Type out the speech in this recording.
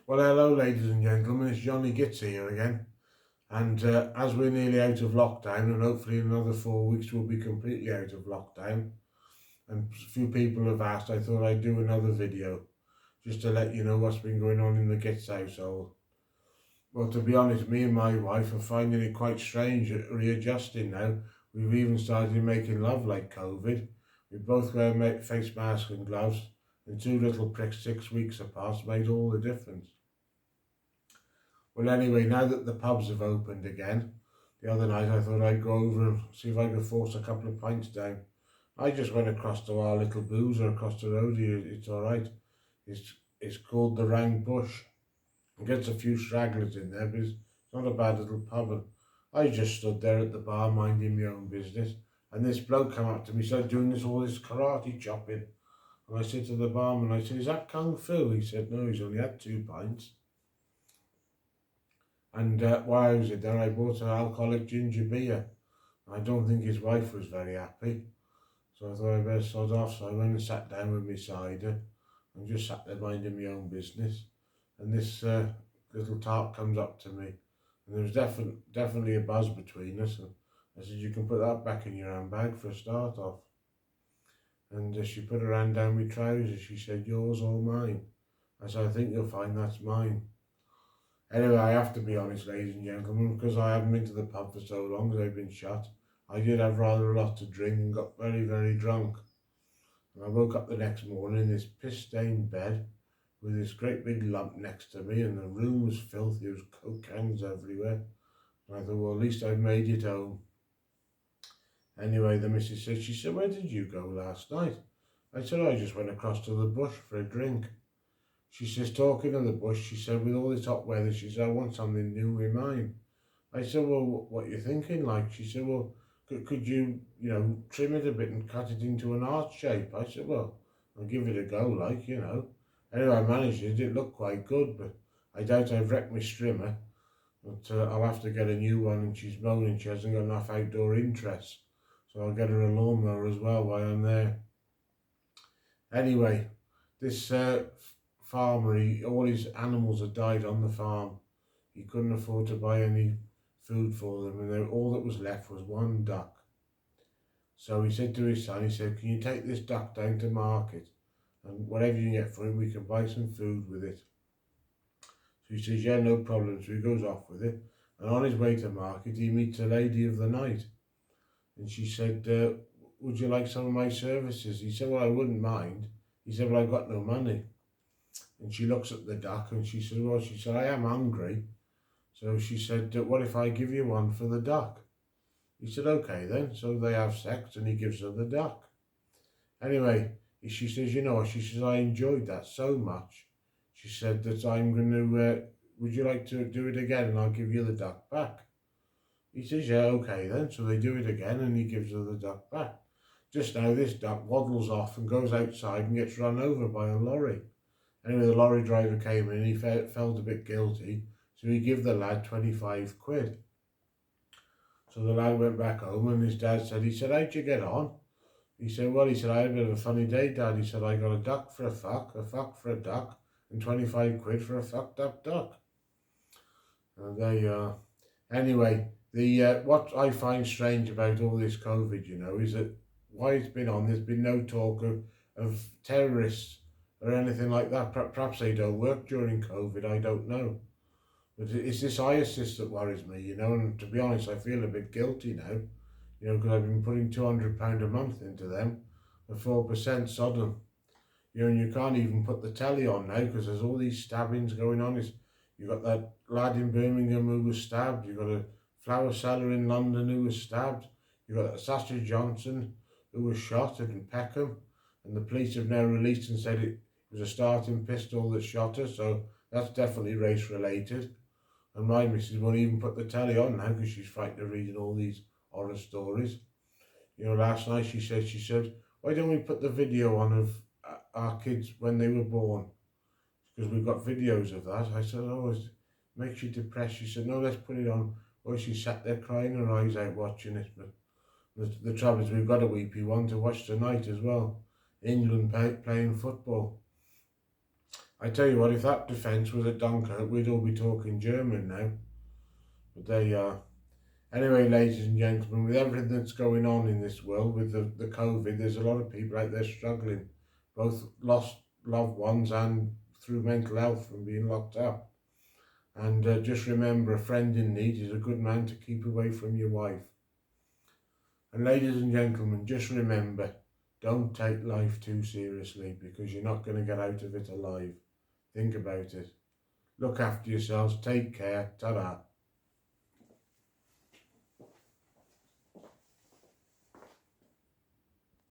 Well, hello, ladies and gentlemen. It's Johnny Gitz here again. And as we're nearly out of lockdown, and hopefully in another 4 weeks we'll be completely out of lockdown, and a few people have asked, I thought I'd do another video just to let you know what's been going on in the Gitz household. Well, to be honest, me and my wife are finding it quite strange readjusting now. We've even started making love like COVID. We both wear face masks and gloves, and two little pricks 6 weeks apart made all the difference. Well, anyway, now that the pubs have opened again, the other night I thought I'd go over and see if I could force a couple of pints down. I just went across to our little boozer across the road here. It's all right. It's called the Round Bush. It gets a few stragglers in there, but it's not a bad little pub. And I just stood there at the bar minding my own business, and this bloke came up to me, started doing all this karate chopping. And I said to the barman, I said, "Is that kung fu?" He said, "No, he's only had 2 pints." And while I was there, I bought an alcoholic ginger beer. I don't think his wife was very happy, so I thought I'd better sod off. So I went and sat down with my cider and just sat there minding my own business. And this little tart comes up to me, and there was definitely a buzz between us. And I said, "You can put that back in your handbag for a start off." And she put her hand down my trousers. She said, "Yours or mine?" I said, "I think you'll find that's mine." Anyway, I have to be honest, ladies and gentlemen, because I haven't been to the pub for so long as I've been shut. I did have rather a lot to drink and got very, very drunk. And I woke up the next morning in this piss-stained bed with this great big lump next to me, and the room was filthy. There was coke cans everywhere. And I thought, well, at least I've made it home. Anyway, the missus said, she said, "Where did you go last night?" I said, "I just went across to the bush for a drink." She says, talking of the bush, she said, "With all this hot weather," she said, "I want something new with mine." I said, "Well, what you thinking like?" She said, "Well, could you, trim it a bit and cut it into an arch shape?" I said, "Well, I'll give it a go, like. Anyway, I managed it. It looked quite good, but I doubt I've wrecked my strimmer. But I'll have to get a new one, and she's moaning she hasn't got enough outdoor interest. So I'll get her a lawnmower as well while I'm there. Anyway, this farmer, all his animals had died on the farm. He couldn't afford to buy any food for them, and all that was left was one duck. So he said to his son, he said, "Can you take this duck down to market, and whatever you get for it, we can buy some food with it." So he says, "Yeah, no problem." So he goes off with it, and on his way to market, he meets a lady of the night, and she said, "Would you like some of my services?" He said, "Well, I wouldn't mind." He said, "Well, I've got no money." And she looks at the duck and she said, "Well," she said, "I am hungry." So she said, "What if I give you one for the duck?" He said, "Okay then." So they have sex and he gives her the duck. Anyway, she says, "You know what?" She says, "I enjoyed that so much." She said that I'm going to, "Would you like to do it again and I'll give you the duck back?" He says, "Yeah, okay then." So they do it again and he gives her the duck back. Just now this duck waddles off and goes outside and gets run over by a lorry. Anyway, the lorry driver came in, he felt a bit guilty, so he gave the lad 25 quid. So the lad went back home and his dad said, "How'd you get on?" He said, "Well," he said, "I had a bit of a funny day, Dad." He said, "I got a duck for a fuck for a duck, and 25 quid for a fucked up duck." And there you are. Anyway, what I find strange about all this COVID, is that why it's been on, there's been no talk of terrorists or anything like that. Perhaps they don't work during COVID, I don't know. But it's this ISIS that worries me, and to be honest, I feel a bit guilty now, because I've been putting £200 a month into them for 4% Sodom. And you can't even put the telly on now because there's all these stabbings going on. You've got that lad in Birmingham who was stabbed. You've got a flower seller in London who was stabbed. You've got Sasha Johnson who was shot in Peckham. And the police have now released and said it was a starting pistol that shot her. So that's definitely race related. And my missus won't even put the telly on now because she's frightened of reading all these horror stories. Last night she said, "Why don't we put the video on of our kids when they were born? Because we've got videos of that." I said, "Oh, it makes you depressed." She said, "No, let's put it on." Well, she sat there crying her eyes out watching it. But the trouble is we've got a weepy one to watch tonight as well. England playing football. I tell you what, if that defence was at Dunkirk, we'd all be talking German now. But there you are. Anyway, ladies and gentlemen, with everything that's going on in this world, with the COVID, there's a lot of people out there struggling, both lost loved ones and through mental health from being locked up. And just remember, a friend in need is a good man to keep away from your wife. And ladies and gentlemen, just remember, don't take life too seriously, because you're not going to get out of it alive. Think about it. Look after yourselves. Take care. Ta-da.